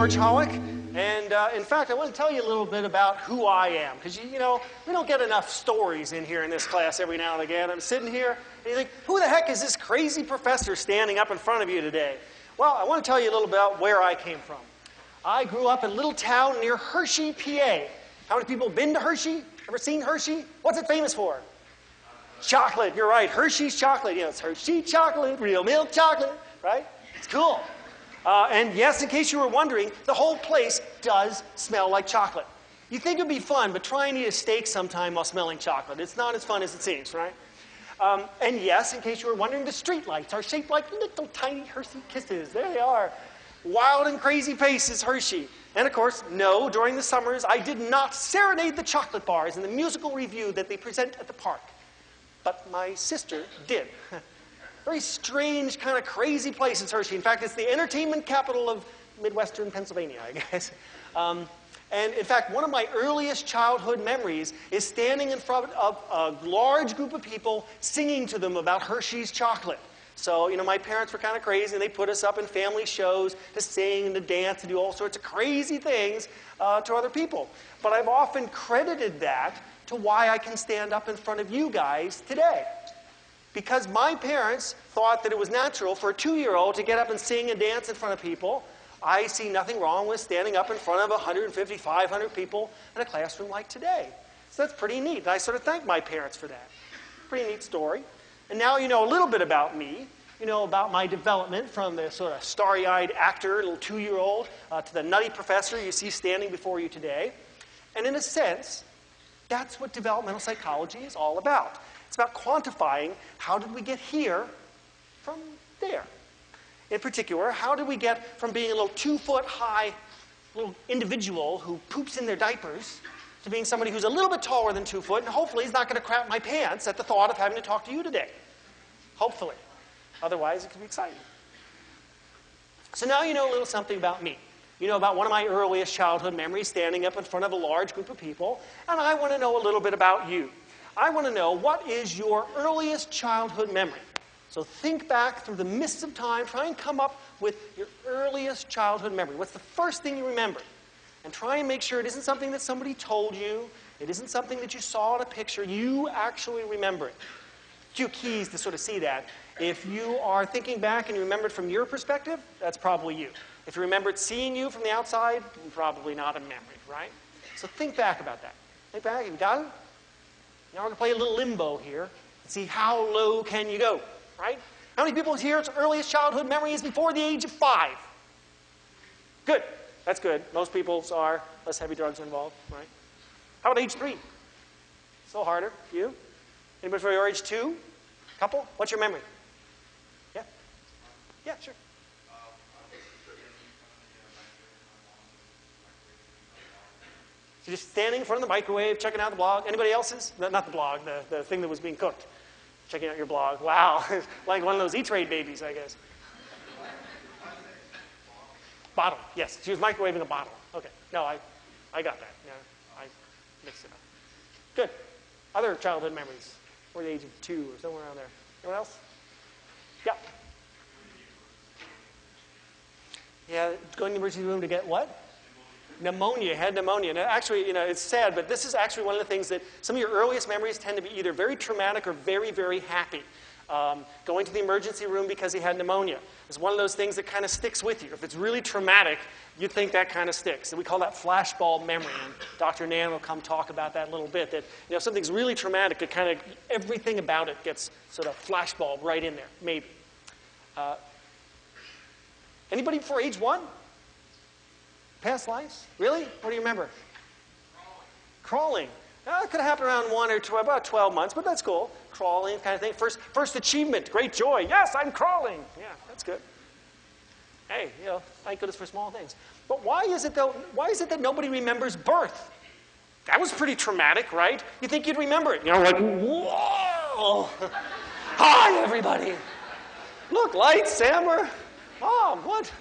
George Hollich, and in fact, I want to tell you a little bit about who I am, because you know, we don't get enough stories in here in this class every now and again. I'm sitting here, and you think, who the heck is this crazy professor standing up in front of you today? Well, I want to tell you a little about where I came from. I grew up in a little town near Hershey, PA. How many people have been to Hershey? Ever seen Hershey? What's it famous for? Chocolate, you're right, Hershey's chocolate. You know, it's Hershey chocolate, real milk chocolate, right? It's cool. And yes, in case you were wondering, the whole place does smell like chocolate. You think it would be fun, but try and eat a steak sometime while smelling chocolate. It's not as fun as it seems, right? And yes, in case you were wondering, the streetlights are shaped like little tiny Hershey kisses. There they are. Wild and crazy paces, Hershey. And of course, no, during the summers, I did not serenade the chocolate bars in the musical review that they present at the park. But my sister did. Very strange, kind of crazy place is Hershey. In fact, it's the entertainment capital of Midwestern Pennsylvania, I guess. And in fact, one of my earliest childhood memories is standing in front of a large group of people singing to them about Hershey's chocolate. So, you know, my parents were kind of crazy, and they put us up in family shows to sing and to dance and do all sorts of crazy things to other people. But I've often credited that to why I can stand up in front of you guys today. Because my parents thought that it was natural for a 2-year-old to get up and sing and dance in front of people. I see nothing wrong with standing up in front of 150, 500 people in a classroom like today. So that's pretty neat. And I sort of thank my parents for that. Pretty neat story. And now you know a little bit about me. You know about my development from the sort of starry-eyed actor, little 2-year-old, to the nutty professor you see standing before you today. And in a sense, that's what developmental psychology is all about. It's about quantifying how did we get here from there. In particular, how did we get from being a little 2-foot-high little individual who poops in their diapers to being somebody who's a little bit taller than 2 foot, and hopefully is not going to crap my pants at the thought of having to talk to you today. Hopefully. Otherwise, it could be exciting. So now you know a little something about me. You know about one of my earliest childhood memories, standing up in front of a large group of people, and I want to know a little bit about you. I want to know, what is your earliest childhood memory? So think back through the mists of time, try and come up with your earliest childhood memory. What's the first thing you remember? And try and make sure it isn't something that somebody told you, it isn't something that you saw in a picture, you actually remember it. A few keys to sort of see that. If you are thinking back and you remember it from your perspective, that's probably you. If you remember it seeing you from the outside, probably not a memory, right? So think back about that. Think back, you got it? Now we're going to play a little limbo here and see how low can you go, right? How many people here's earliest childhood memory is before the age of 5? Good. That's good. Most people's are less heavy drugs involved, right? How about age 3? Still harder. You? Anybody for your age 2? Couple? What's your memory? Yeah? Yeah, sure. So just standing in front of the microwave, checking out the blog. Anybody else's? No, not the blog, the thing that was being cooked. Checking out your blog. Wow. Like one of those E-Trade babies, I guess. Bottle. Yes, she was microwaving a bottle. Okay. No, I got that. Yeah, I mixed it up. Good. Other childhood memories. Or the age of 2 or somewhere around there. Anyone else? Yeah. Yeah, going to the emergency room to get what? Pneumonia. Had pneumonia. Now, actually, you know, it's sad, but this is actually one of the things that some of your earliest memories tend to be either very traumatic or very, very happy. Going to the emergency room because he had pneumonia is one of those things that kind of sticks with you. If it's really traumatic, you think that kind of sticks. And we call that flashbulb memory. And Dr. Nan will come talk about that a little bit. That, you know, if something's really traumatic, it kind of, everything about it gets sort of flashbulb right in there, maybe. Anybody before age 1? Past lives? Really? What do you remember? Crawling. It could have happened around 1 or 2, about 12 months, but that's cool. Crawling kind of thing. First achievement, great joy. Yes, I'm crawling. Yeah, that's good. Hey, you know, thank goodness for small things. But why is it, though? Why is it that nobody remembers birth? That was pretty traumatic, right? You think you'd remember it. You know, like, whoa! Hi, everybody. Look, lights, Sammer. Mom, what?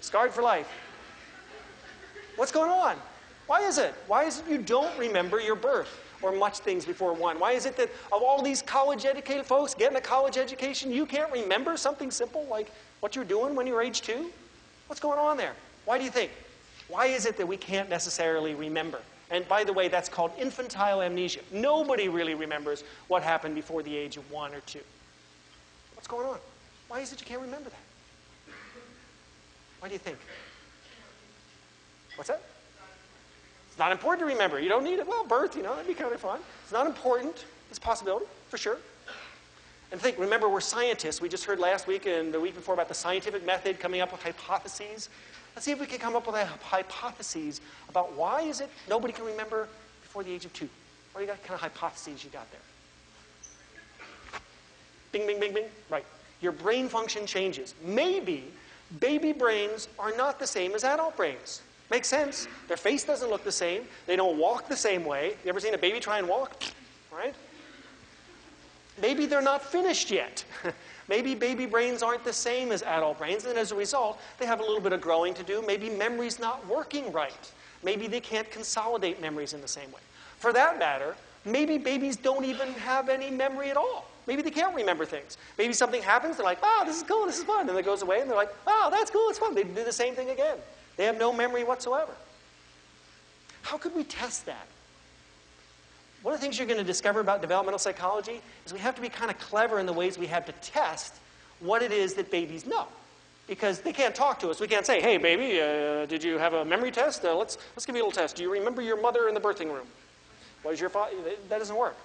Scarred for life. What's going on? Why is it? Why is it you don't remember your birth or much things before 1? Why is it that of all these college-educated folks getting a college education, you can't remember something simple like what you're doing when you were age 2? What's going on there? Why do you think? Why is it that we can't necessarily remember? And by the way, that's called infantile amnesia. Nobody really remembers what happened before the age of 1 or 2. What's going on? Why is it you can't remember that? Why do you think? What's that? It's not important to remember. You don't need it. Well, birth, that'd be kind of fun. It's not important. It's a possibility, for sure. And remember, we're scientists. We just heard last week and the week before about the scientific method, coming up with hypotheses. Let's see if we can come up with hypotheses about why is it nobody can remember before the age of 2. What kind of hypotheses you got there? Bing, bing, bing, bing. Right. Your brain function changes. Maybe baby brains are not the same as adult brains. Makes sense. Their face doesn't look the same. They don't walk the same way. You ever seen a baby try and walk? Right? Maybe they're not finished yet. Maybe baby brains aren't the same as adult brains, and as a result, they have a little bit of growing to do. Maybe memory's not working right. Maybe they can't consolidate memories in the same way. For that matter, maybe babies don't even have any memory at all. Maybe they can't remember things. Maybe something happens, they're like, wow, this is cool, this is fun. And it goes away, and they're like, wow, that's cool, it's fun. They do the same thing again. They have no memory whatsoever. How could we test that? One of the things you're going to discover about developmental psychology is we have to be kind of clever in the ways we have to test what it is that babies know. Because they can't talk to us. We can't say, hey, baby, did you have a memory test? Let's give you a little test. Do you remember your mother in the birthing room? What is your father? That doesn't work.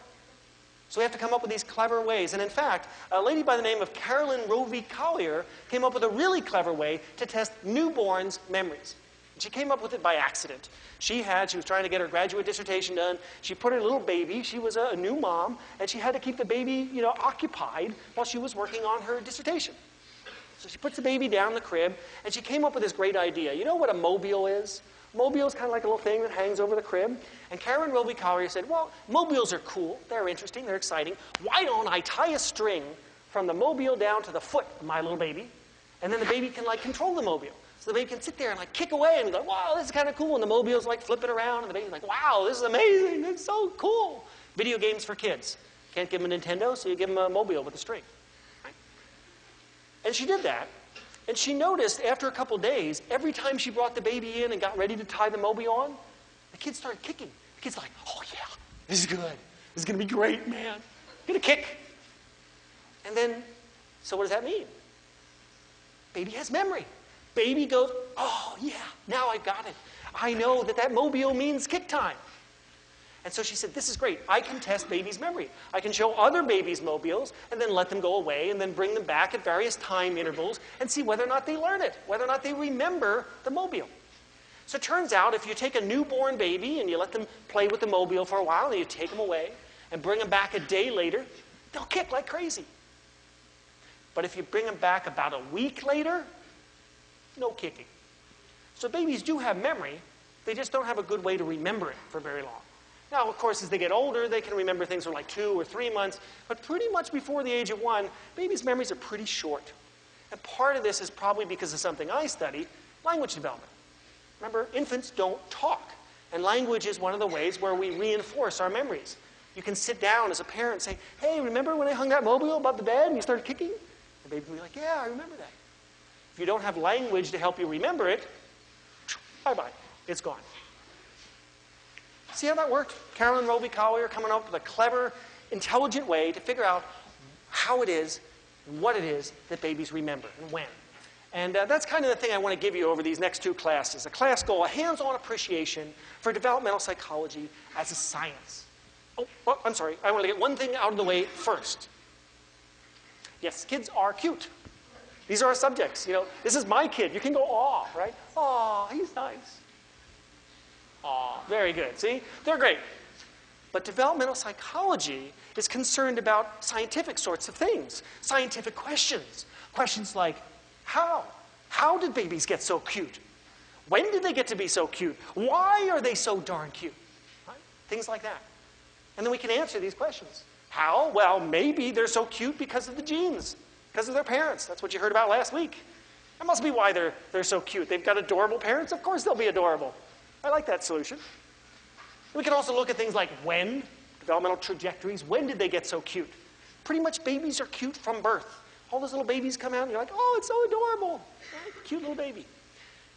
So we have to come up with these clever ways. And in fact, a lady by the name of Carolyn Rovi Collier came up with a really clever way to test newborns' memories. And she came up with it by accident. She was trying to get her graduate dissertation done. She put her little baby, she was a new mom, and she had to keep the baby, occupied while she was working on her dissertation. So she puts the baby down in the crib, and she came up with this great idea. You know what a mobile is? Mobile is kind of like a little thing that hangs over the crib. And Karen Roby Collier said, well, mobiles are cool. They're interesting. They're exciting. Why don't I tie a string from the mobile down to the foot of my little baby, and then the baby can, control the mobile. So the baby can sit there and, kick away and be like, wow, this is kind of cool. And the mobile's, flipping around, and the baby's like, wow, this is amazing. It's so cool. Video games for kids. Can't give them a Nintendo, so you give them a mobile with a string. Right? And she did that. And she noticed after a couple days, every time she brought the baby in and got ready to tie the mobile on, the kids started kicking. The kids are like, oh, yeah, this is good. This is going to be great, man. Going to kick. And then, so what does that mean? Baby has memory. Baby goes, oh, yeah, now I've got it. I know that mobile means kick time. And so she said, this is great. I can test babies' memory. I can show other babies' mobiles and then let them go away and then bring them back at various time intervals and see whether or not they learn it, whether or not they remember the mobile. So it turns out if you take a newborn baby and you let them play with the mobile for a while and you take them away and bring them back a day later, they'll kick like crazy. But if you bring them back about a week later, no kicking. So babies do have memory. They just don't have a good way to remember it for very long. Now, of course, as they get older, they can remember things for 2 or 3 months. But pretty much before the age of 1, babies' memories are pretty short. And part of this is probably because of something I studied, language development. Remember, infants don't talk. And language is one of the ways where we reinforce our memories. You can sit down as a parent and say, hey, remember when I hung that mobile above the bed and you started kicking? The baby will be like, yeah, I remember that. If you don't have language to help you remember it, bye-bye, it's gone. See how that worked? Carolyn Roby Collier coming up with a clever, intelligent way to figure out how it is, what it is that babies remember and when. And that's kind of the thing I want to give you over these next 2 classes. A class goal, a hands-on appreciation for developmental psychology as a science. Oh, I'm sorry. I want to get one thing out of the way first. Yes, kids are cute. These are our subjects. This is my kid. You can go, aw, right? Aw, he's nice. Aw, very good. See? They're great. But developmental psychology is concerned about scientific sorts of things, scientific questions. Questions like, how? How did babies get so cute? When did they get to be so cute? Why are they so darn cute? Right? Things like that. And then we can answer these questions. How? Well, maybe they're so cute because of the genes, because of their parents. That's what you heard about last week. That must be why they're so cute. They've got adorable parents. Of course they'll be adorable. I like that solution. We can also look at things like when, developmental trajectories. When did they get so cute? Pretty much babies are cute from birth. All those little babies come out and you're like, oh, it's so adorable. Right? Cute little baby.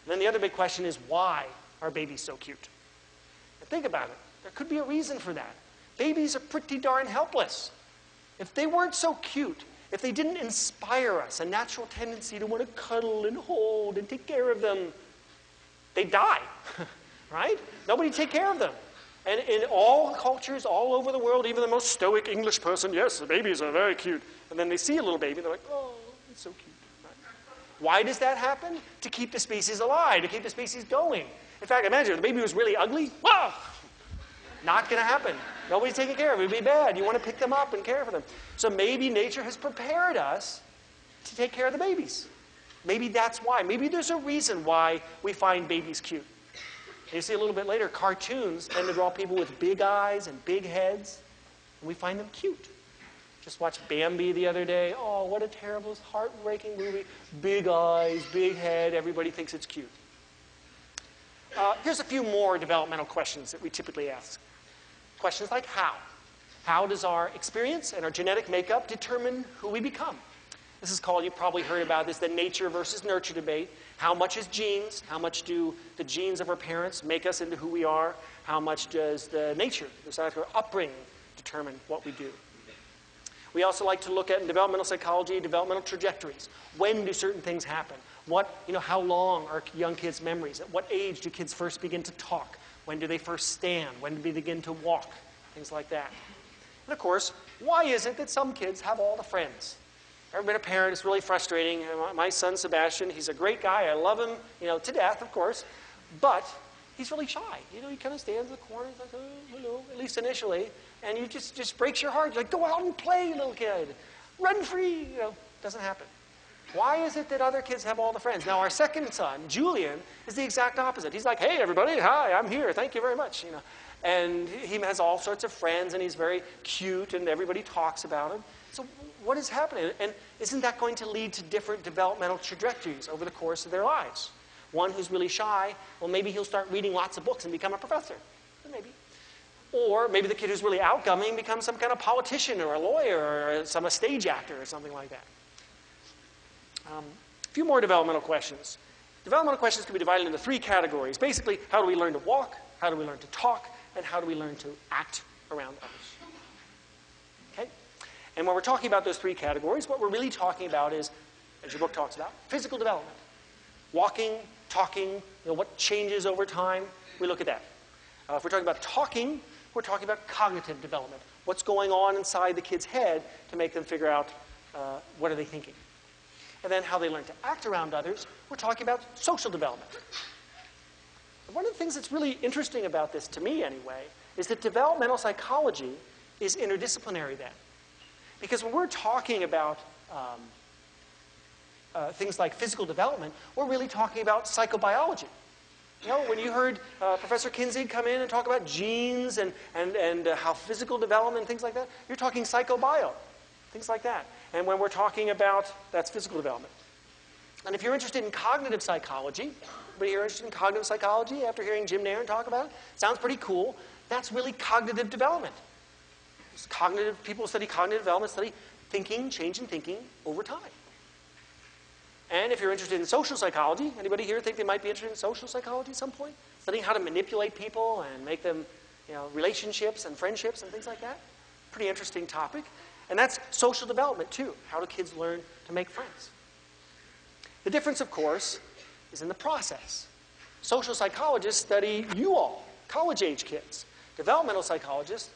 And then the other big question is, why are babies so cute? And think about it. There could be a reason for that. Babies are pretty darn helpless. If they weren't so cute, if they didn't inspire us, a natural tendency to want to cuddle and hold and take care of them, they'd die, right? Nobody'd take care of them. And in all cultures, all over the world, even the most stoic English person, yes, the babies are very cute. And then they see a little baby, and they're like, oh, it's so cute. Right? Why does that happen? To keep the species alive, to keep the species going. In fact, imagine if the baby was really ugly, wow, not going to happen. Nobody's taking care of it. It would be bad. You want to pick them up and care for them. So maybe nature has prepared us to take care of the babies. Maybe that's why. Maybe there's a reason why we find babies cute. You see a little bit later, cartoons tend to draw people with big eyes and big heads, and we find them cute. Just watched Bambi the other day. Oh, what a terrible, heartbreaking movie. Big eyes, big head, everybody thinks it's cute. Here's a few more developmental questions that we typically ask. Questions like how? How does our experience and our genetic makeup determine who we become? This is called, you've probably heard about this, the nature versus nurture debate. How much is genes? How much do the genes of our parents make us into who we are? How much does the nature, the upbringing, determine what we do? We also like to look at, in developmental psychology, developmental trajectories. When do certain things happen? How long are young kids' memories? At what age do kids first begin to talk? When do they first stand? When do they begin to walk? Things like that. And of course, why is it that some kids have all the friends? I've been a parent. It's really frustrating. My son, Sebastian, he's a great guy. I love him, to death, of course. But he's really shy. He kind of stands in the corner, like, oh, hello, at least initially. And you just breaks your heart. You're like, go out and play, little kid. Run free. Doesn't happen. Why is it that other kids have all the friends? Now, our second son, Julian, is the exact opposite. He's like, hey, everybody. Hi, I'm here. Thank you very much. And he has all sorts of friends, and he's very cute, and everybody talks about him. So what is happening? And isn't that going to lead to different developmental trajectories over the course of their lives? One who's really shy, well, maybe he'll start reading lots of books and become a professor. Maybe. Or maybe the kid who's really outgoing becomes some kind of politician or a lawyer or a stage actor or something like that. A few more developmental questions. Developmental questions can be divided into 3 categories. Basically, how do we learn to walk? How do we learn to talk? And how do we learn to act around others? Okay? And when we're talking about those 3 categories, what we're really talking about is, as your book talks about, physical development. Walking, talking, what changes over time, we look at that. If we're talking about talking, we're talking about cognitive development. What's going on inside the kid's head to make them figure out what are they thinking. And then how they learn to act around others, we're talking about social development. And one of the things that's really interesting about this, to me anyway, is that developmental psychology is interdisciplinary then. Because when we're talking about things like physical development, we're really talking about psychobiology. When you heard Professor Kinsey come in and talk about genes and how physical development and things like that, you're talking psychobio, things like that. And when we're talking about, that's physical development. And if you're interested in cognitive psychology, anybody here interested in cognitive psychology after hearing Jim Nairn talk about it? Sounds pretty cool. That's really cognitive development. People study cognitive development, study thinking, change in thinking over time. And if you're interested in social psychology, anybody here think they might be interested in social psychology at some point? Studying how to manipulate people and make them, relationships and friendships and things like that? Pretty interesting topic. And that's social development too. How do kids learn to make friends? The difference, of course, is in the process. Social psychologists study you all, college-age kids. Developmental psychologists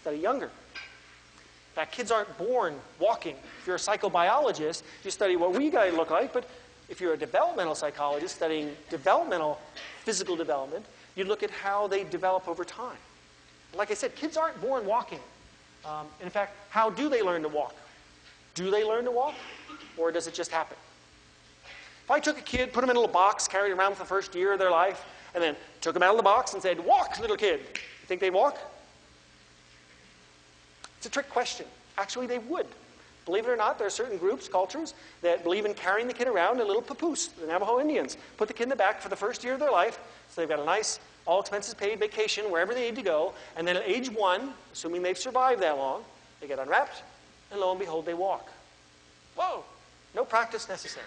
study younger. In fact, kids aren't born walking. If you're a psychobiologist, you study what we guys look like, but if you're a developmental psychologist studying developmental physical development, you look at how they develop over time. Like I said, kids aren't born walking. In fact, how do they learn to walk? Do they learn to walk, or does it just happen? If I took a kid, put him in a little box, carried him around for the first year of their life, and then took him out of the box and said, walk, little kid, you think they'd walk? It's a trick question. Actually, they would. Believe it or not, there are certain groups, cultures, that believe in carrying the kid around in a little papoose. The Navajo Indians put the kid in the back for the first year of their life, so they've got a nice, all-expenses-paid vacation wherever they need to go, and then at age 1, assuming they've survived that long, they get unwrapped, and lo and behold, they walk. Whoa! No practice necessary.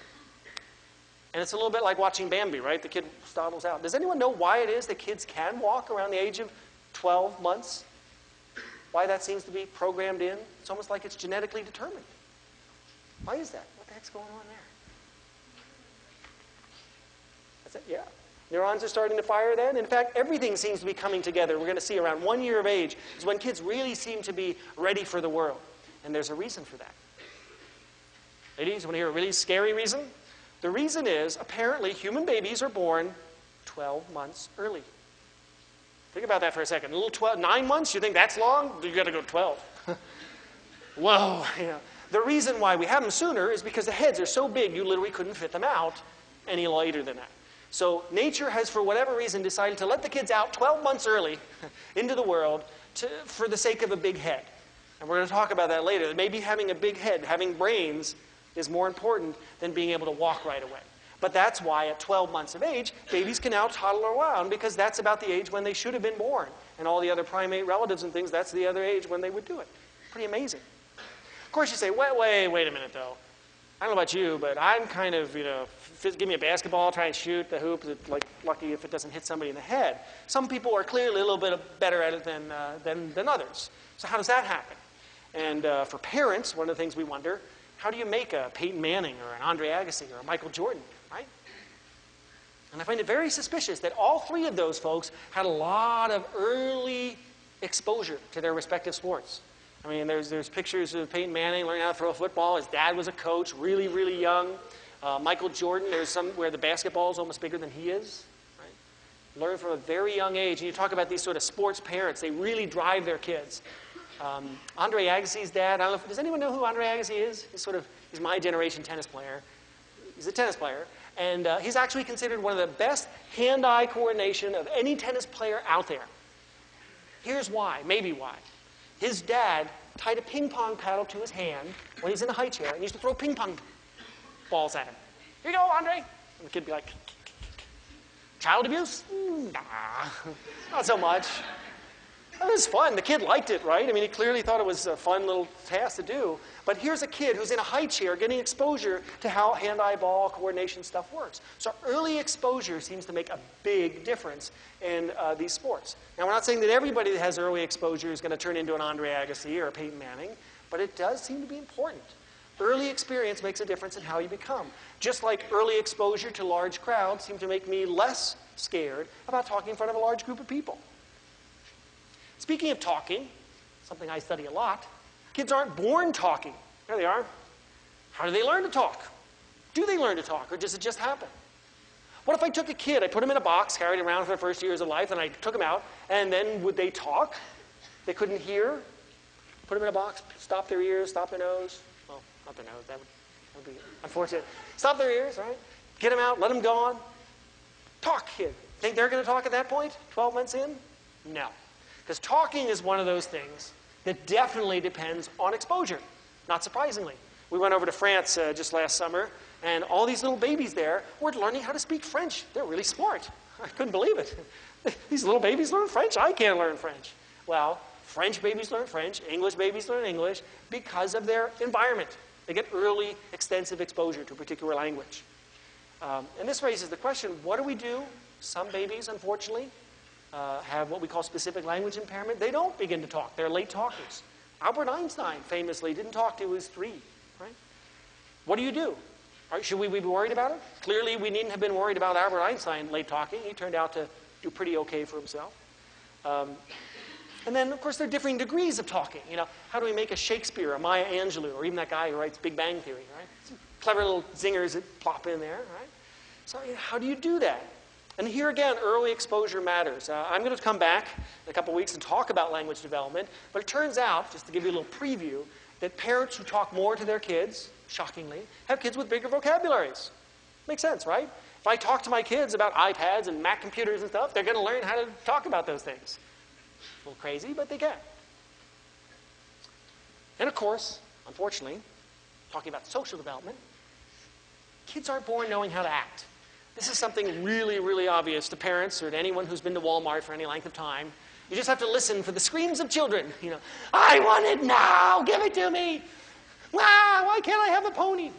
And it's a little bit like watching Bambi, right? The kid stumbles out. Does anyone know why it is that kids can walk around the age of 12 months? Why that seems to be programmed in? It's almost like it's genetically determined. Why is that? What the heck's going on there? That's it, yeah. Neurons are starting to fire then. In fact, everything seems to be coming together. We're going to see around 1 year of age is when kids really seem to be ready for the world. And there's a reason for that. Ladies, want to hear a really scary reason? The reason is, apparently, human babies are born 12 months early. Think about that for a second. A little 9 months, you think that's long? You've got to go 12. Whoa. Yeah. The reason why we have them sooner is because the heads are so big, you literally couldn't fit them out any later than that. So nature has, for whatever reason, decided to let the kids out 12 months early into the world for the sake of a big head. And we're going to talk about that later. That maybe having a big head, having brains, is more important than being able to walk right away. But that's why at 12 months of age, babies can now toddle around, because that's about the age when they should have been born. And all the other primate relatives and things, that's the other age when they would do it. Pretty amazing. Of course, you say, wait a minute, though. I don't know about you, but I'm kind of, give me a basketball, try and shoot the hoop, like lucky if it doesn't hit somebody in the head. Some people are clearly a little bit better at it than others. So how does that happen? And for parents, one of the things we wonder, how do you make a Peyton Manning or an Andre Agassi or a Michael Jordan, right? And I find it very suspicious that all three of those folks had a lot of early exposure to their respective sports. I mean, there's pictures of Peyton Manning learning how to throw a football. His dad was a coach, really, really young. Michael Jordan, there's some where the basketball is almost bigger than he is. Right? Learn from a very young age. And you talk about these sort of sports parents. They really drive their kids. Andre Agassi's dad, I don't know, does anyone know who Andre Agassi is? He's my generation tennis player. He's a tennis player. And he's actually considered one of the best hand-eye coordination of any tennis player out there. Here's why, maybe why. His dad tied a ping pong paddle to his hand when he's in a high chair and used to throw ping pong balls at him. Here you go, Andre. And the kid would be like, child abuse? Nah, not so much. It was fun. The kid liked it, right? I mean, he clearly thought it was a fun little task to do. But here's a kid who's in a high chair getting exposure to how hand-eye ball coordination stuff works. So early exposure seems to make a big difference in these sports. Now, we're not saying that everybody that has early exposure is going to turn into an Andre Agassi or a Peyton Manning, but it does seem to be important. Early experience makes a difference in how you become. Just like early exposure to large crowds seems to make me less scared about talking in front of a large group of people. Speaking of talking, something I study a lot, kids aren't born talking. There they are. How do they learn to talk? Do they learn to talk, or does it just happen? What if I took a kid, I put him in a box, carried him around for the first years of life, and I took him out, and then would they talk? They couldn't hear? Put them in a box, stop their ears, stop their nose. Well, not their nose, that would be unfortunate. Stop their ears, right? Get them out, let them go on. Talk, kid. Think they're going to talk at that point, 12 months in? No. Because talking is one of those things that definitely depends on exposure, not surprisingly. We went over to France just last summer, and all these little babies there were learning how to speak French. They're really smart. I couldn't believe it. These little babies learn French. I can't learn French. Well, French babies learn French. English babies learn English because of their environment. They get early, extensive exposure to a particular language. And this raises the question, what do we do? Some babies, unfortunately, have what we call specific language impairment. They don't begin to talk. They're late talkers. Albert Einstein famously didn't talk till he was 3. Right? What do you do? Should we be worried about it? Clearly, we needn't have been worried about Albert Einstein late talking. He turned out to do pretty okay for himself. And then, of course, there are differing degrees of talking. How do we make a Shakespeare, a Maya Angelou, or even that guy who writes Big Bang Theory, right? Some clever little zingers that plop in there, right? So how do you do that? And here again, early exposure matters. I'm going to come back in a couple weeks and talk about language development, but it turns out, just to give you a little preview, that parents who talk more to their kids, shockingly, have kids with bigger vocabularies. Makes sense, right? If I talk to my kids about iPads and Mac computers and stuff, they're going to learn how to talk about those things. A little crazy, but they can. And of course, unfortunately, talking about social development, kids aren't born knowing how to act. This is something really, really obvious to parents or to anyone who's been to Walmart for any length of time. You just have to listen for the screams of children. I want it now. Give it to me. Why can't I have a pony?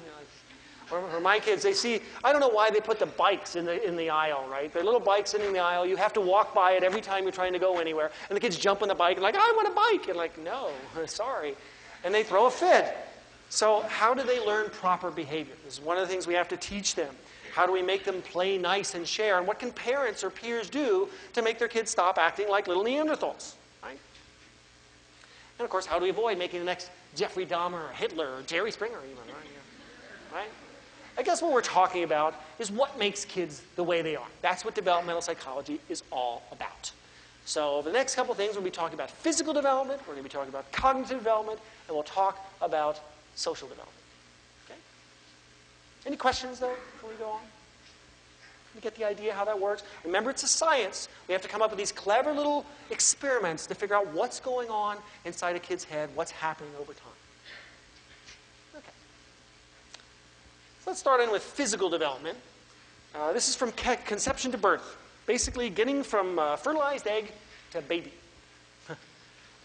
Or my kids, they see, I don't know why they put the bikes in the aisle, right? They're little bikes sitting in the aisle. You have to walk by it every time you're trying to go anywhere. And the kids jump on the bike and like, I want a bike. And like, no, sorry. And they throw a fit. So how do they learn proper behavior? This is one of the things we have to teach them. How do we make them play nice and share? And what can parents or peers do to make their kids stop acting like little Neanderthals, right? And of course, how do we avoid making the next Jeffrey Dahmer or Hitler or Jerry Springer even, right? I guess what we're talking about is what makes kids the way they are. That's what developmental psychology is all about. So over the next couple of things, we'll be talking about physical development, we're going to be talking about cognitive development, and we'll talk about social development. Okay? Any questions, though, before we go on? You get the idea how that works? Remember, it's a science. We have to come up with these clever little experiments to figure out what's going on inside a kid's head, what's happening over time. Okay. So let's start in with physical development. This is from conception to birth. Basically, getting from fertilized egg to baby.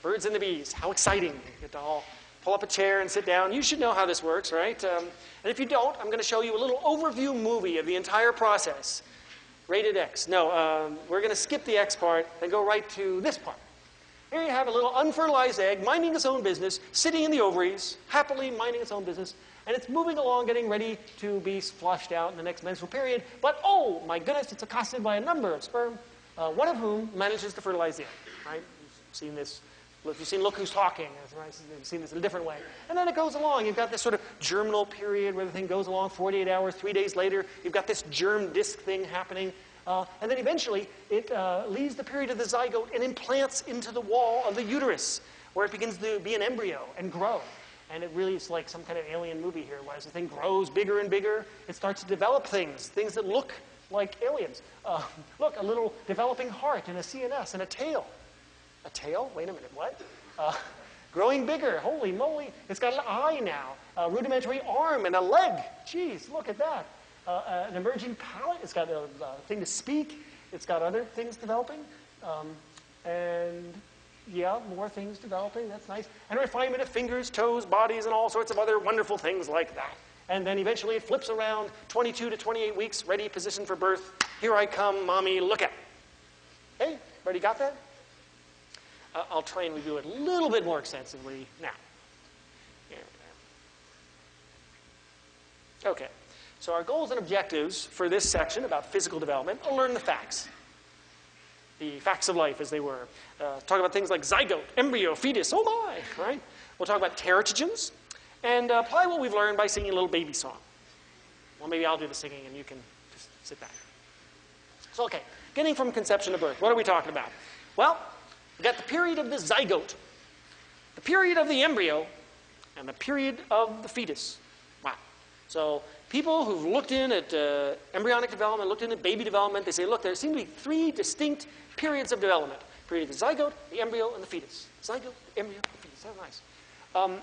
Birds and the bees. How exciting. You get to all pull up a chair and sit down. You should know how this works, right? And if you don't, I'm going to show you a little overview movie of the entire process. Rated X. No, we're going to skip the X part and go right to this part. Here you have a little unfertilized egg minding its own business, sitting in the ovaries, happily minding its own business, and it's moving along, getting ready to be flushed out in the next menstrual period. But, oh, my goodness, it's accosted by a number of sperm, one of whom manages to fertilize the egg, right? You've seen this. If you've seen Look Who's Talking, right? You've seen this in a different way. And then it goes along. You've got this sort of germinal period where the thing goes along 48 hours, 3 days later. You've got this germ disc thing happening. And then eventually, it leaves the period of the zygote and implants into the wall of the uterus, where it begins to be an embryo and grow. And it really is like some kind of alien movie here, where as the thing grows bigger and bigger, it starts to develop things that look like aliens. Look, a little developing heart and a CNS and a tail. A tail? Wait a minute, what? Growing bigger, holy moly. It's got an eye now, a rudimentary arm and a leg. Geez, look at that. An emerging palate. It's got a thing to speak. It's got other things developing. And yeah, more things developing. That's nice. And a refinement of fingers, toes, bodies, and all sorts of other wonderful things like that. And then eventually it flips around 22 to 28 weeks, ready, positioned for birth. Here I come, mommy, look at. Hey, everybody got that? I'll try and review it a little bit more extensively now. Okay, so our goals and objectives for this section about physical development, I'll learn the facts. The facts of life, as they were. Talk about things like zygote, embryo, fetus, oh my, right? We'll talk about teratogens, and apply what we've learned by singing a little baby song. Well, maybe I'll do the singing and you can just sit back. So, okay, getting from conception to birth, what are we talking about? Well, we've got the period of the zygote, the period of the embryo, and the period of the fetus. Wow. So people who've looked in at embryonic development, looked in at baby development, they say, look, there seem to be 3 distinct periods of development. Period of the zygote, the embryo, and the fetus. Zygote, the embryo, the fetus. That's nice.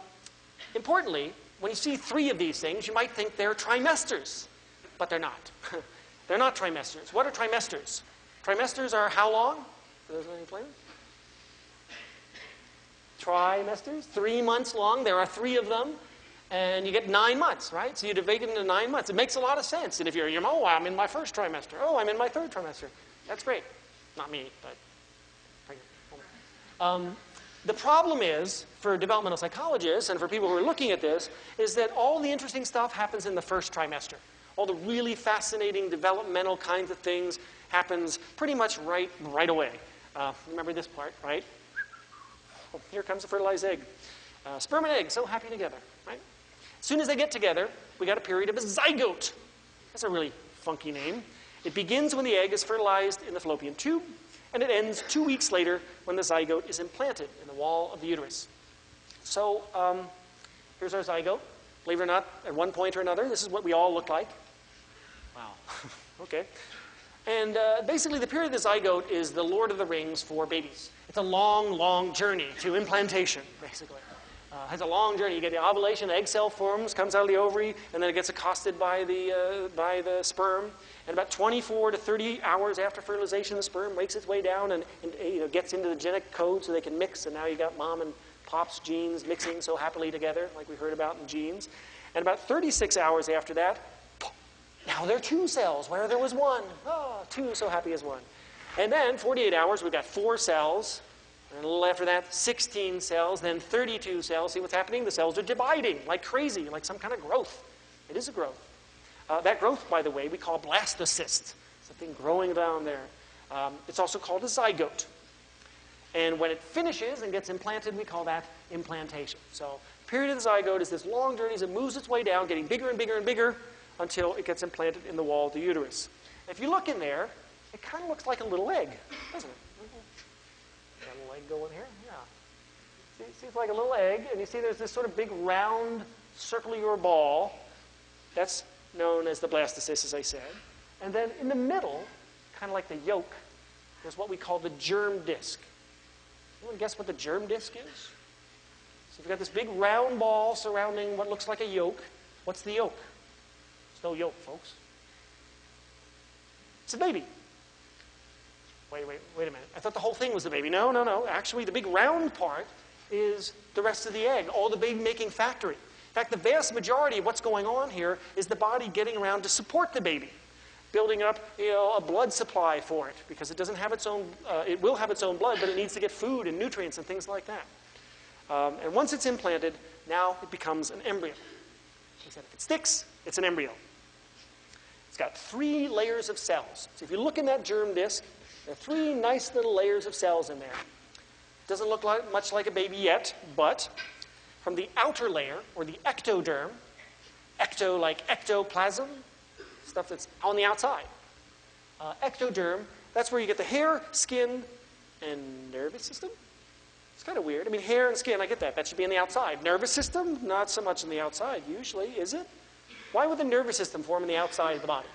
Importantly, when you see 3 of these things, you might think they're trimesters, but they're not. They're not trimesters. What are trimesters? Trimesters are how long? For those of you playing? Trimesters, 3 months long. There are 3 of them, and you get 9 months, right? So you divide it into 9 months. It makes a lot of sense. And if you're, oh, I'm in my first trimester. Oh, I'm in my 3rd trimester. That's great. Not me, but the problem is, for developmental psychologists and for people who are looking at this, is that all the interesting stuff happens in the first trimester. All the really fascinating developmental kinds of things happens pretty much right away. Remember this part, right? Oh, here comes the fertilized egg. Sperm and egg, so happy together, right? As soon as they get together, we got a period of a zygote. That's a really funky name. It begins when the egg is fertilized in the fallopian tube, and it ends 2 weeks later when the zygote is implanted in the wall of the uterus. So here's our zygote. Believe it or not, at one point or another, this is what we all look like. Wow. Okay. And basically, the period of the zygote is the Lord of the Rings for babies. It's a long, long journey to implantation, basically. It's a long journey. You get the ovulation, the egg cell forms, comes out of the ovary, and then it gets accosted by the sperm. And about 24 to 30 hours after fertilization, the sperm makes its way down and gets into the genetic code so they can mix. And now you got mom and pop's genes mixing so happily together, like we heard about in genes. And about 36 hours after that, now there are 2 cells where there was 1. Oh, 2, so happy as 1. And then 48 hours, we've got 4 cells. And a little after that, 16 cells, then 32 cells. See what's happening? The cells are dividing like crazy, like some kind of growth. It is a growth. That growth, by the way, we call blastocyst. Something growing down there. It's also called a zygote. And when it finishes and gets implanted, we call that implantation. So the period of the zygote is this long journey as it moves its way down, getting bigger and bigger and bigger until it gets implanted in the wall of the uterus. If you look in there, it kind of looks like a little egg, doesn't it? Got a little egg going here? Yeah. See, it's like a little egg, and you see there's this sort of big round circular ball. That's known as the blastocyst, as I said. And then in the middle, kind of like the yolk, there's what we call the germ disk. Anyone guess what the germ disk is? So we've got this big round ball surrounding what looks like a yolk. What's the yolk? There's no yolk, folks. It's a baby. Wait a minute. I thought the whole thing was the baby. No. Actually, the big round part is the rest of the egg, all the baby-making factory. In fact, the vast majority of what's going on here is the body getting around to support the baby, building up, a blood supply for it, because it doesn't have its own, it will have its own blood, but it needs to get food and nutrients and things like that. And once it's implanted, now it becomes an embryo. He said if it sticks, it's an embryo. It's got 3 layers of cells. So if you look in that germ disk, there are 3 nice little layers of cells in there. It doesn't look much like a baby yet, but from the outer layer, or the ectoderm, ecto like ectoplasm, stuff that's on the outside. Ectoderm, that's where you get the hair, skin, and nervous system. It's kind of weird. I mean, hair and skin, I get that. That should be on the outside. Nervous system, not so much on the outside, usually, is it? Why would the nervous system form on the outside of the body?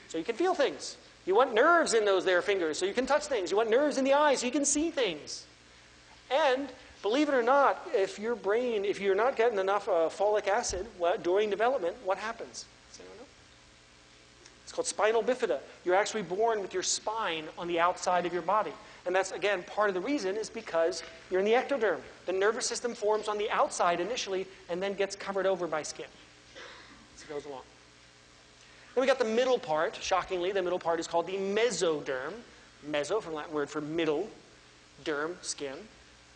So you can feel things. You want nerves in those there fingers so you can touch things. You want nerves in the eyes so you can see things. And believe it or not, if you're not getting enough folic acid during development, what happens? Does anyone know? It's called spinal bifida. You're actually born with your spine on the outside of your body. And that's, again, part of the reason is because you're in the ectoderm. The nervous system forms on the outside initially and then gets covered over by skin as it goes along. Then we got the middle part. Shockingly, the middle part is called the mesoderm. Meso, from the Latin word for middle, derm, skin.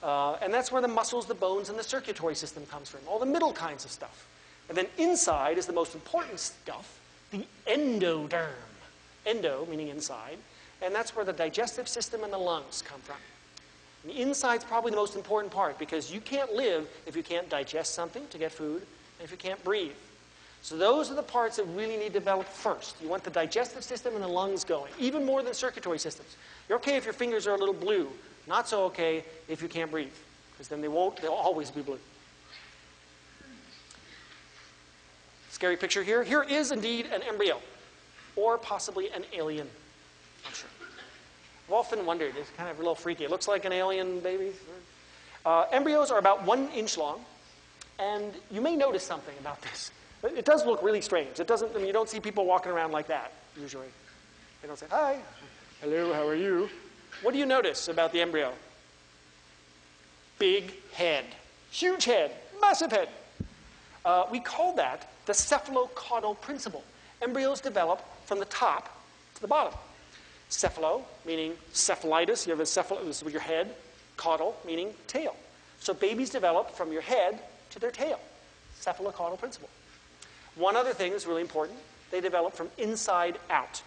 And that's where the muscles, the bones, and the circulatory system comes from. All the middle kinds of stuff. And then inside is the most important stuff, the endoderm. Endo, meaning inside. And that's where the digestive system and the lungs come from. And the inside's probably the most important part because you can't live if you can't digest something to get food and if you can't breathe. So those are the parts that really need to develop first. You want the digestive system and the lungs going, even more than circulatory systems. You're okay if your fingers are a little blue. Not so okay if you can't breathe, because then they'll always be blue. Scary picture here. Here is indeed an embryo, or possibly an alien. I'm sure. I've often wondered, it's kind of a little freaky. It looks like an alien baby. Embryos are about 1 inch long, and you may notice something about this. It does look really strange. It doesn't, you don't see people walking around like that, usually. They don't say, hi, hello, how are you? What do you notice about the embryo? Big head, huge head, massive head. We call that the cephalocaudal principle. Embryos develop from the top to the bottom. Cephalo, meaning cephalitis, you have this is your head. Caudal, meaning tail. So babies develop from your head to their tail. Cephalocaudal principle. One other thing that's really important, they develop from inside out.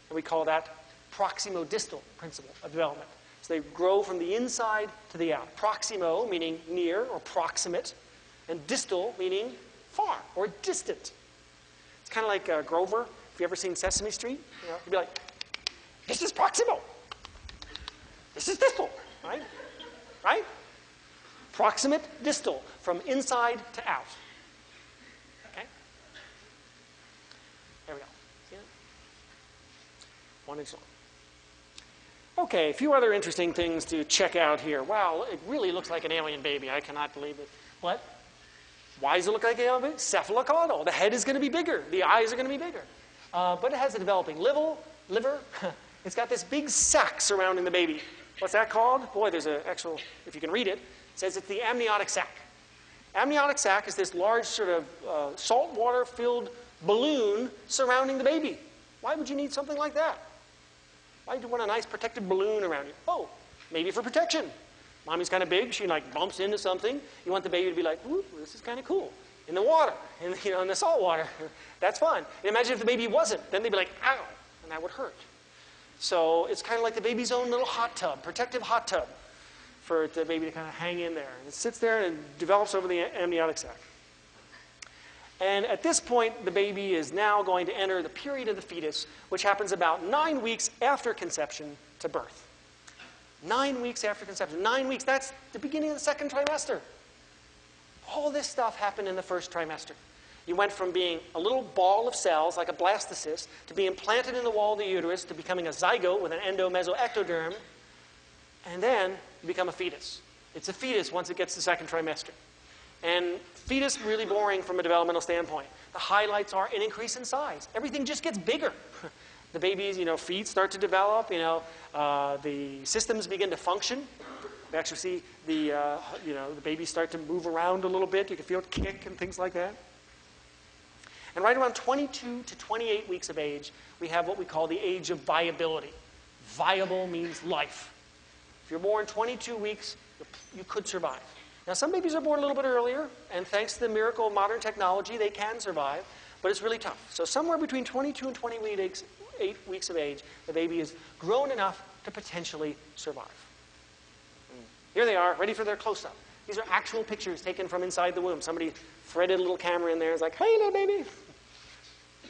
And we call that proximo-distal principle of development. So they grow from the inside to the out. Proximo, meaning near or proximate, and distal, meaning far or distant. It's kind of like Grover. If you've ever seen Sesame Street, you'd be like, this is proximal. This is distal, right? Right? Proximate, distal, from inside to out. Okay? There we go. See that? 1 inch long. Okay, a few other interesting things to check out here. Wow, it really looks like an alien baby. I cannot believe it. What? Why does it look like an alien baby? Cephalocaudal. The head is going to be bigger. The eyes are going to be bigger. But it has a developing liver. It's got this big sac surrounding the baby. What's that called? Boy, there's an actual, if you can read it, it says it's the amniotic sac. Amniotic sac is this large sort of salt water-filled balloon surrounding the baby. Why would you need something like that? Why do you want a nice protective balloon around you? Oh, maybe for protection. Mommy's kind of big. She like bumps into something. You want the baby to be like, ooh, this is kind of cool. In the water, in the salt water. That's fun. And imagine if the baby wasn't. Then they'd be like, ow, and that would hurt. So it's kind of like the baby's own little hot tub, protective hot tub, for the baby to kind of hang in there. And it sits there and it develops over the amniotic sac. And at this point, the baby is now going to enter the period of the fetus, which happens about 9 weeks after conception to birth. 9 weeks after conception. 9 weeks, that's the beginning of the second trimester. All this stuff happened in the first trimester. You went from being a little ball of cells, like a blastocyst, to being planted in the wall of the uterus, to becoming a zygote with an endo-meso-ectoderm, and then you become a fetus. It's a fetus once it gets to the second trimester. And fetus, really boring from a developmental standpoint. The highlights are an increase in size. Everything just gets bigger. The baby's, feet start to develop, the systems begin to function. We actually see the baby start to move around a little bit. You can feel it kick and things like that. And right around 22 to 28 weeks of age, we have what we call the age of viability. Viable means life. If you're born 22 weeks, you could survive. Now, some babies are born a little bit earlier, and thanks to the miracle of modern technology, they can survive, but it's really tough. So somewhere between 22 and 28 weeks of age, the baby is grown enough to potentially survive. Here they are, ready for their close-up. These are actual pictures taken from inside the womb. Somebody threaded a little camera in there and is like, hey, little baby.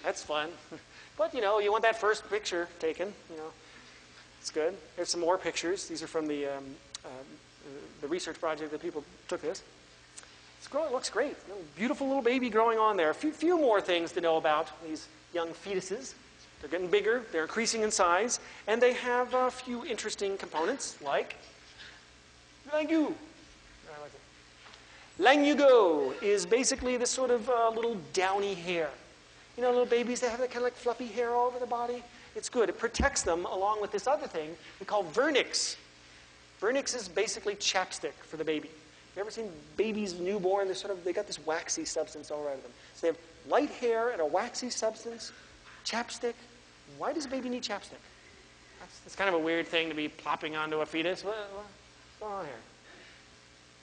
That's fun. But, you want that first picture taken. It's good. There's some more pictures. These are from the research project that people took this. It looks great. Beautiful little baby growing on there. A few more things to know about these young fetuses. They're getting bigger. They're increasing in size. And they have a few interesting components, like langu. Langugo is basically this sort of little downy hair. Little babies, they have that kind of like fluffy hair all over the body. It's good. It protects them along with this other thing we call vernix. Vernix is basically chapstick for the baby. You ever seen babies newborn? They got this waxy substance all around them. So they have light hair and a waxy substance, chapstick. Why does a baby need chapstick? That's kind of a weird thing to be plopping onto a fetus. What's going on here?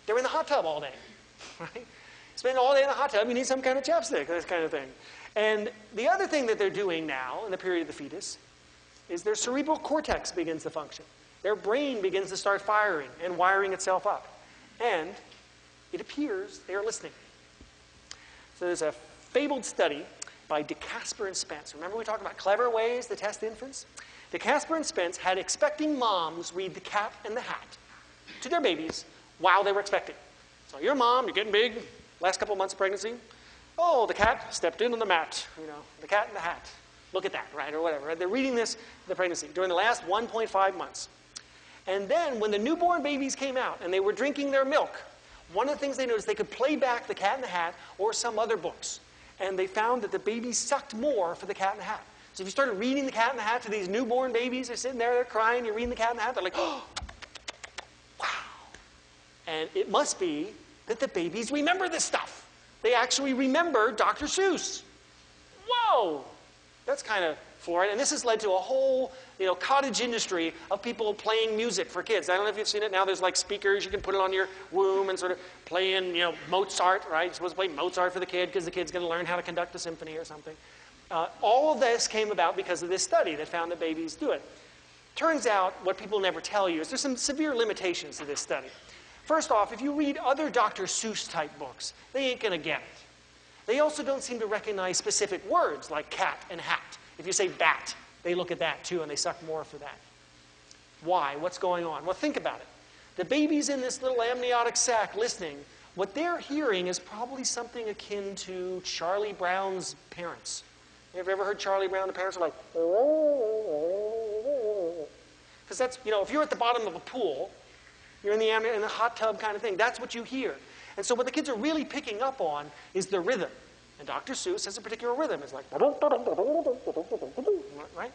They're in the hot tub all day, right? Spend all day in the hot tub, you need some kind of chapstick, this kind of thing. And the other thing that they're doing now in the period of the fetus is their cerebral cortex begins to function. Their brain begins to start firing and wiring itself up. And it appears they are listening. So there's a fabled study by DeCasper and Spence. Remember we talked about clever ways to test infants? DeCasper and Spence had expecting moms read The Cat and the Hat to their babies while they were expecting. So you're a mom, you're getting big, last couple months of pregnancy. Oh, the cat stepped in on the mat, the cat in the hat. Look at that, right, or whatever. Right? They're reading this, the pregnancy, during the last 1.5 months. And then when the newborn babies came out and they were drinking their milk, one of the things they noticed, they could play back The Cat in the Hat or some other books. And they found that the babies sucked more for The Cat in the Hat. So if you started reading The Cat in the Hat to these newborn babies, they're sitting there, they're crying, you're reading The Cat in the Hat, they're like, oh, wow. And it must be that the babies remember this stuff. They actually remember Dr. Seuss. Whoa! That's kind of florid. And this has led to a whole, cottage industry of people playing music for kids. I don't know if you've seen it. Now there's like speakers. You can put it on your womb and sort of play in, Mozart, right? You're supposed to play Mozart for the kid because the kid's going to learn how to conduct a symphony or something. All of this came about because of this study that found that babies do it. Turns out, what people never tell you is there's some severe limitations to this study. First off, if you read other Dr. Seuss-type books, they ain't going to get it. They also don't seem to recognize specific words like cat and hat. If you say bat, they look at that too and they suck more for that. Why? What's going on? Well, think about it. The baby's in this little amniotic sac listening. What they're hearing is probably something akin to Charlie Brown's parents. Have you ever heard Charlie Brown? The parents are like, because that's, if you're at the bottom of a pool, you're in the hot tub kind of thing. That's what you hear. And so what the kids are really picking up on is the rhythm. And Dr. Seuss has a particular rhythm. It's like, right?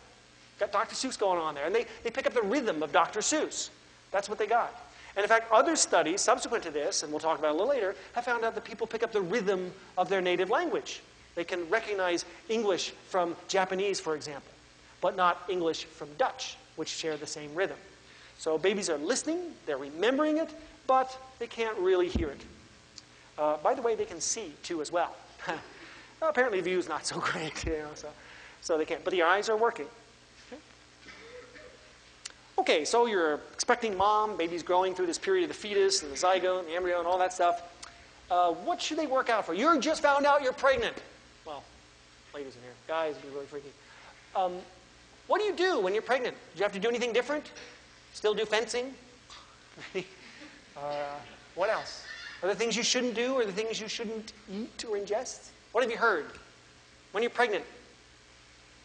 Got Dr. Seuss going on there. And they pick up the rhythm of Dr. Seuss. That's what they got. And in fact, other studies subsequent to this, and we'll talk about it a little later, have found out that people pick up the rhythm of their native language. They can recognize English from Japanese, for example, but not English from Dutch, which share the same rhythm. So babies are listening, they're remembering it, but they can't really hear it. By the way, they can see, too, as well. Well, apparently view is not so great, so they can't. But the eyes are working. Okay, so you're expecting mom, baby's growing through this period of the fetus and the zygote and the embryo and all that stuff. What should they work out for? You just found out you're pregnant. Well, ladies in here, guys, it'd be really freaky. What do you do when you're pregnant? Do you have to do anything different? Still do fencing? What else? Are there things you shouldn't do? Or the things you shouldn't eat or ingest? What have you heard? When you're pregnant?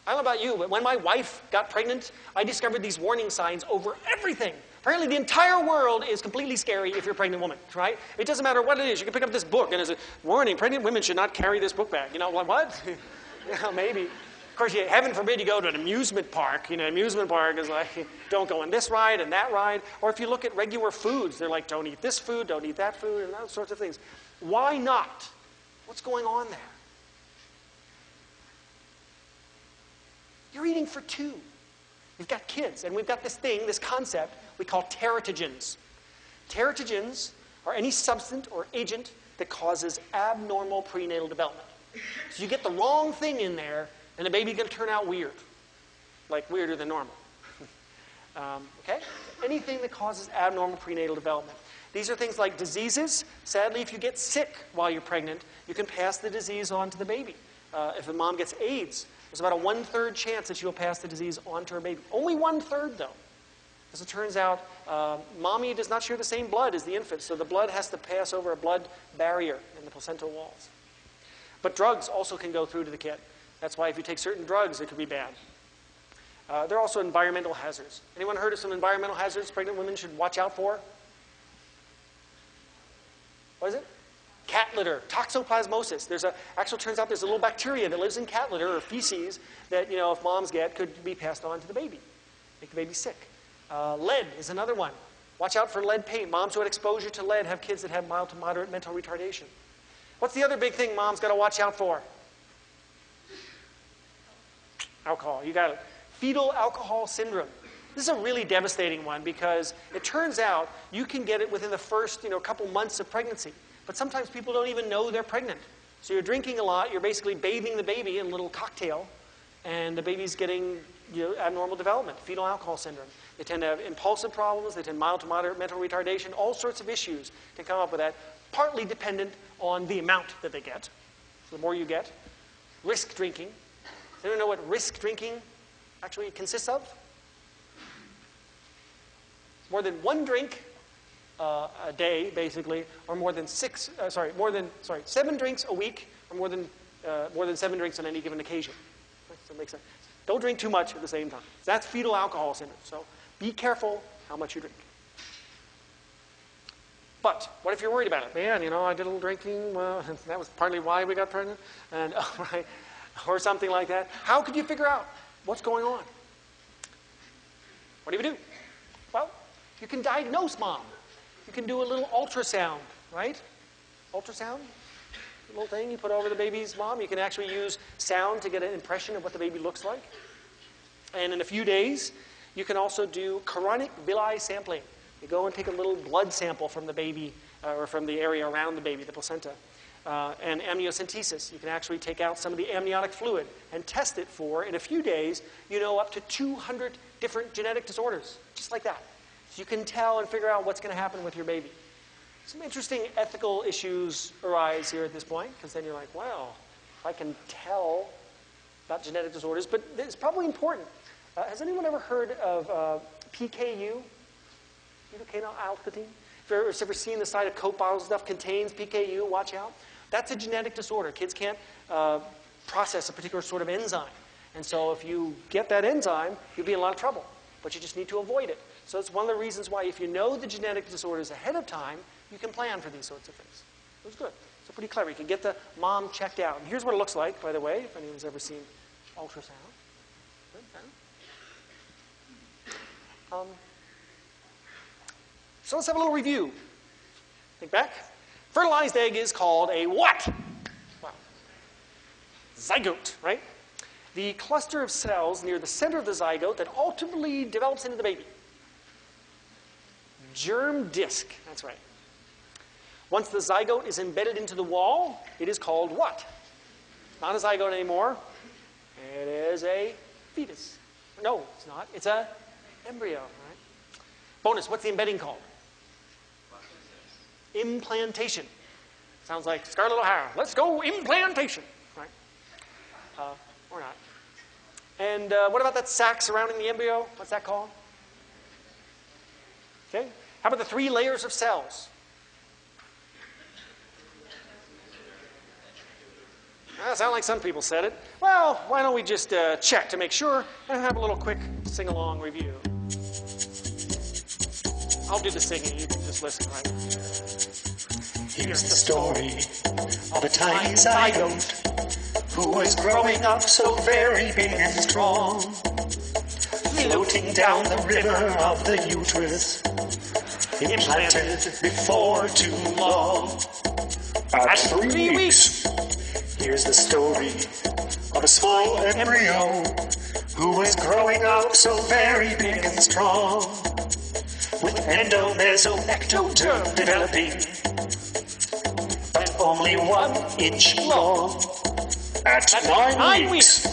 I don't know about you, but when my wife got pregnant, I discovered these warning signs over everything. Apparently the entire world is completely scary if you're a pregnant woman, right? It doesn't matter what it is. You can pick up this book and there's a warning, pregnant women should not carry this book bag. You know, what? Maybe. Of course, heaven forbid you go to an amusement park. You know, amusement park is like, don't go on this ride and that ride. Or if you look at regular foods, they're like, don't eat this food, don't eat that food, and those sorts of things. Why not? What's going on there? You're eating for two. You've got kids, and we've got this thing, this concept we call teratogens. Teratogens are any substance or agent that causes abnormal prenatal development. So you get the wrong thing in there, and the baby's going to turn out weird, like weirder than normal. Okay? Anything that causes abnormal prenatal development. These are things like diseases. Sadly, if you get sick while you're pregnant, you can pass the disease on to the baby. If the mom gets AIDS, there's about a 1/3 chance that she will pass the disease on to her baby. Only 1/3, though. As it turns out, mommy does not share the same blood as the infant, so the blood has to pass over a blood barrier in the placental walls. But drugs also can go through to the kid. That's why if you take certain drugs, it could be bad. There are also environmental hazards. Anyone heard of some environmental hazards pregnant women should watch out for? What is it? Cat litter, toxoplasmosis. Actually turns out there's a little bacteria that lives in cat litter or feces that, if moms get, could be passed on to the baby, make the baby sick. Lead is another one. Watch out for lead paint. Moms who had exposure to lead have kids that have mild to moderate mental retardation. What's the other big thing mom's got to watch out for? Alcohol. You got it. Fetal alcohol syndrome. This is a really devastating one because it turns out you can get it within the first, couple months of pregnancy. But sometimes people don't even know they're pregnant. So you're drinking a lot, you're basically bathing the baby in a little cocktail, and the baby's getting abnormal development, fetal alcohol syndrome. They tend to have impulsive problems, they tend mild to moderate mental retardation, all sorts of issues can come up with that, partly dependent on the amount that they get. So the more you get. Risk drinking. Does anyone know what risk drinking actually consists of? More than one drink a day, basically, or more than 7 drinks a week, or more than 7 drinks on any given occasion. So it makes sense. Don't drink too much at the same time. That's fetal alcohol syndrome. So be careful how much you drink. But what if you're worried about it? Man, I did a little drinking. Well, that was partly why we got pregnant, and right, or something like that. How could you figure out what's going on? What do you do? Well, you can diagnose mom. You can do a little ultrasound, right? Ultrasound, a little thing you put over the baby's mom. You can actually use sound to get an impression of what the baby looks like. And in a few days, you can also do chorionic villi sampling. You go and take a little blood sample from the baby, or from the area around the baby, the placenta. And amniocentesis. You can actually take out some of the amniotic fluid and test it for, in a few days, up to 200 different genetic disorders, just like that. So you can tell and figure out what's going to happen with your baby. Some interesting ethical issues arise here at this point, because then you're like, well, if I can tell about genetic disorders, but it's probably important. Has anyone ever heard of PKU? Phenylketonuria? If you've ever seen the side of Coke bottles and stuff contains PKU, watch out. That's a genetic disorder. Kids can't process a particular sort of enzyme. And so if you get that enzyme, you'll be in a lot of trouble. But you just need to avoid it. So it's one of the reasons why if you know the genetic disorders ahead of time, you can plan for these sorts of things. It was good. So pretty clever. You can get the mom checked out. And here's what it looks like, by the way, if anyone's ever seen ultrasound. So let's have a little review. Think back. Fertilized egg is called a what? Wow. Zygote, right? The cluster of cells near the center of the zygote that ultimately develops into the baby. Germ disc, that's right. Once the zygote is embedded into the wall, it is called what? Not a zygote anymore. It is a fetus. No, it's not. It's an embryo, right? Bonus, what's the embedding called? Implantation. Sounds like Scarlett O'Hara. Let's go implantation, right? Or not. And what about that sac surrounding the embryo? What's that called? Okay. How about the 3 layers of cells? That sounds like some people said it. Well, why don't we just check to make sure and have a little quick sing-along review. I'll do the singing. You can just listen, right? Here's the story of a tiny zygote who was growing up so very big and strong, floating down the river of the uterus, implanted before too long. At 3 weeks, here's the story of a small embryo who was growing up so very big and strong, with endo-meso-ectoderm developing, but only 1 inch long. At 9 weeks,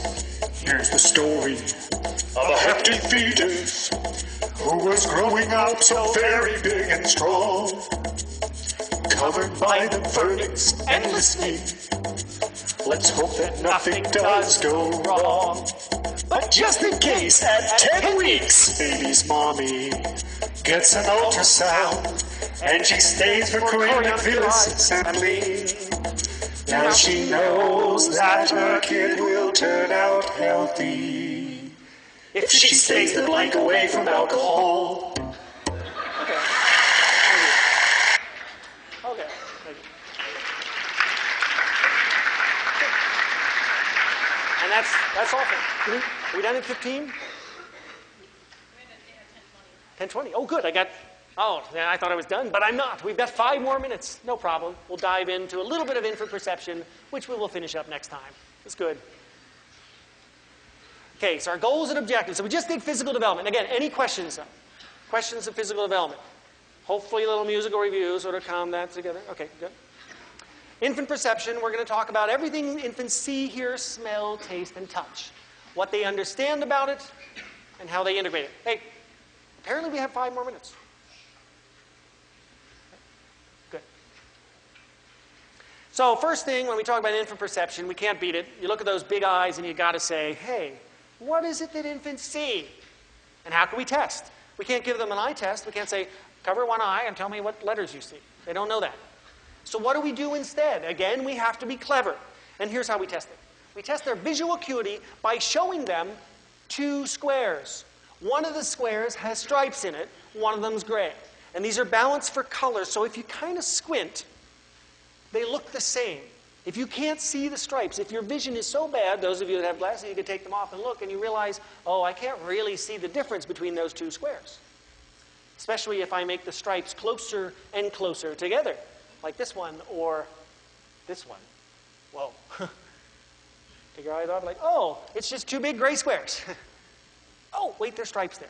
here's the story of a hefty fetus who was growing up so very big and strong, covered by the vernix endlessly. Let's hope that nothing does go wrong. But just in case, at 10 weeks, baby's mommy gets an ultrasound, and she stays for chorionic villus sampling. Now she knows that her kid will turn out healthy if she stays the blank away from alcohol. Okay. Okay. Thank you. And that's all. Are we done at 15? 10:20. Oh, good. Oh, I thought I was done, but I'm not. We've got 5 more minutes. No problem. We'll dive into a little bit of infant perception, which we will finish up next time. That's good. Okay, so our goals and objectives. So we just did physical development. Again, any questions? Questions of physical development? Hopefully a little musical review sort of calm that together. Okay, good. Infant perception, we're going to talk about everything infants see, hear, smell, taste, and touch. What they understand about it, and how they integrate it. Hey, apparently we have 5 more minutes. Good. So first thing, when we talk about infant perception, we can't beat it. You look at those big eyes and you got to say, hey, what is it that infants see? And how can we test? We can't give them an eye test. We can't say, cover one eye and tell me what letters you see. They don't know that. So what do we do instead? Again, we have to be clever. And here's how we test it. We test their visual acuity by showing them 2 squares. One of the squares has stripes in it. One of them's gray. And these are balanced for color, so if you kind of squint, they look the same. If you can't see the stripes, if your vision is so bad, those of you that have glasses, you can take them off and look, and you realize, oh, I can't really see the difference between those 2 squares. Especially if I make the stripes closer and closer together, like this one or this one. Whoa. Take your eyes off, like, oh, it's just 2 big gray squares. Oh, wait, there's stripes there.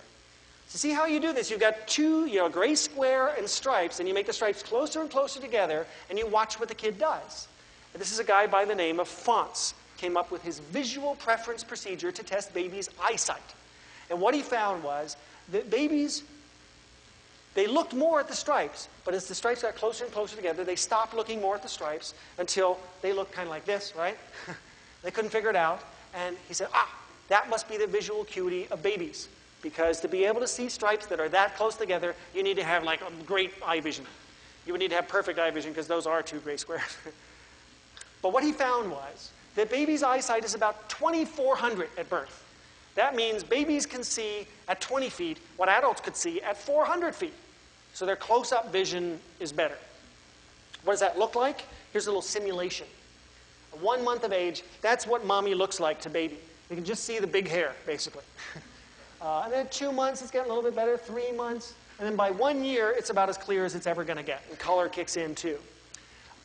So see how you do this? You've got 2, a gray square and stripes, and you make the stripes closer and closer together, and you watch what the kid does. And this is a guy by the name of Fonts. Came up with his visual preference procedure to test babies' eyesight. And what he found was that babies, they looked more at the stripes, but as the stripes got closer and closer together, they stopped looking more at the stripes until they looked kind of like this, right? They couldn't figure it out, and he said, that must be the visual acuity of babies. Because to be able to see stripes that are that close together, you need to have like a great eye vision. You would need to have perfect eye vision because those are 2 gray squares. But what he found was that babies' eyesight is about 2,400 at birth. That means babies can see at 20 feet what adults could see at 400 feet. So their close-up vision is better. What does that look like? Here's a little simulation. At 1 month of age, that's what mommy looks like to baby. You can just see the big hair, basically. And then at 2 months, it's getting a little bit better. 3 months. And then by 1 year, it's about as clear as it's ever going to get. And color kicks in, too.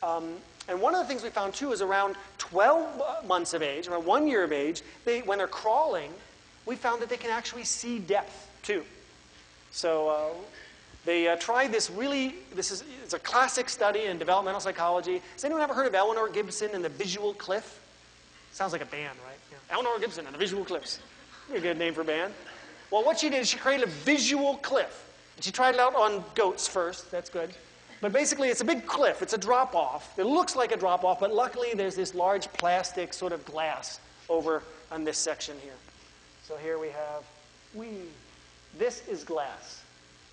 And one of the things we found, too, is around 12 months of age, around 1 year of age, when they're crawling, we found that they can actually see depth, too. So they tried this it's a classic study in developmental psychology. Has anyone ever heard of Eleanor Gibson and the Visual Cliff? Sounds like a band, right? Yeah. Eleanor Gibson and the Visual Cliffs. A good name for a band. Well, what she did is she created a visual cliff. And she tried it out on goats first. That's good. But basically, it's a big cliff. It's a drop-off. It looks like a drop-off, but luckily, there's this large plastic sort of glass over on this section here. So here we have, this is glass.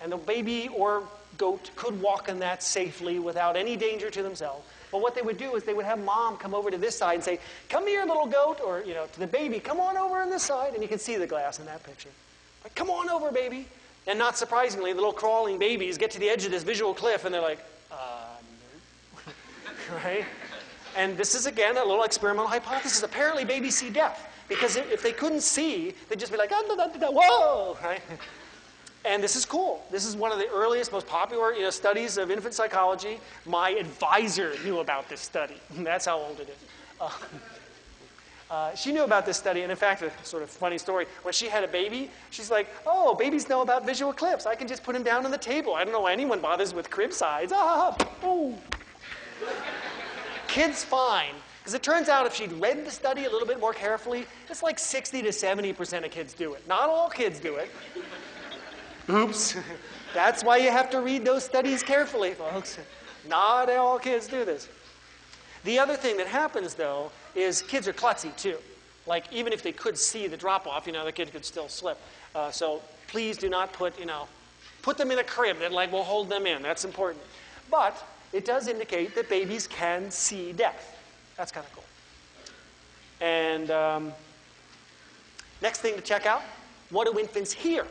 And the baby or goat could walk on that safely without any danger to themselves. But what they would do is they would have mom come over to this side and say, come here, little goat, or to the baby, come on over on this side. And you can see the glass in that picture. Like, come on over, baby. And not surprisingly, the little crawling babies get to the edge of this visual cliff, and they're like, no. Right? And this is, again, a little experimental hypothesis. Apparently, babies see depth. Because if they couldn't see, they'd just be like, whoa, right? And this is cool. This is one of the earliest, most popular studies of infant psychology. My advisor knew about this study. That's how old it is. She knew about this study, and in fact, a sort of funny story, when she had a baby, she's like, oh, babies know about visual cliffs. I can just put him down on the table. I don't know why anyone bothers with crib sides. Oh. Kids fine. Because it turns out if she'd read the study a little bit more carefully, it's like 60 to 70% of kids do it. Not all kids do it. Oops. That's why you have to read those studies carefully, folks. Not all kids do this. The other thing that happens, though, is kids are klutzy, too. Like, even if they could see the drop-off, the kid could still slip. So please do not put them in a crib that, we'll hold them in. That's important. But it does indicate that babies can see depth. That's kind of cool. And next thing to check out, what do infants hear?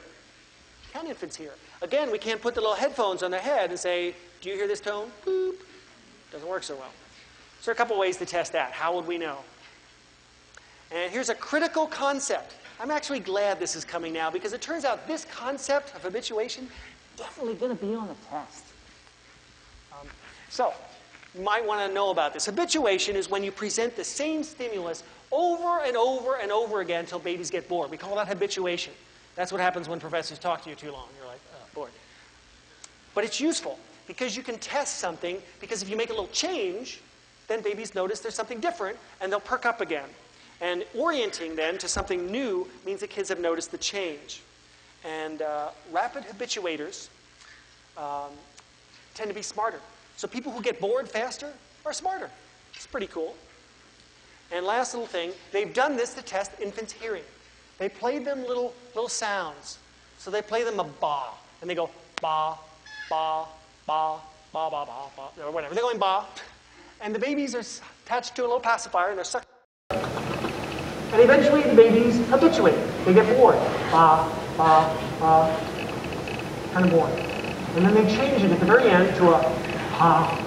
Can infants hear? Again, we can't put the little headphones on their head and say, do you hear this tone? Boop. Doesn't work so well. So there are a couple ways to test that. How would we know? And here's a critical concept. I'm actually glad this is coming now because it turns out this concept of habituation is definitely going to be on the test. So you might want to know about this. Habituation is when you present the same stimulus over and over and over again until babies get bored. We call that habituation. That's what happens when professors talk to you too long. You're like, oh, bored. But it's useful because you can test something, because if you make a little change, then babies notice there's something different, and they'll perk up again. And orienting then to something new means that kids have noticed the change. And rapid habituators tend to be smarter. So people who get bored faster are smarter. It's pretty cool. And last little thing, they've done this to test infants' hearing. They played them little sounds. So they play them a ba, and they go ba, ba, ba, ba, ba, ba, ba, or whatever. They're going ba. And the babies are attached to a little pacifier, and they're sucked. And eventually the babies habituate. They get bored. Ba, ba, ba. Kind of bored. And then they change it at the very end to a ha.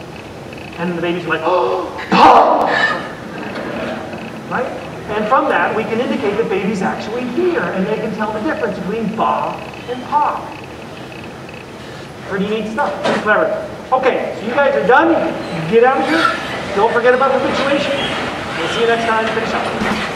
And the babies are like, oh, ha! Right? And from that, we can indicate that babies actually hear, and they can tell the difference between ba and pa. Pretty neat stuff. Pretty clever. Okay, so you guys are done. Get out of here. Don't forget about habituation. We'll see you next time. Finish up.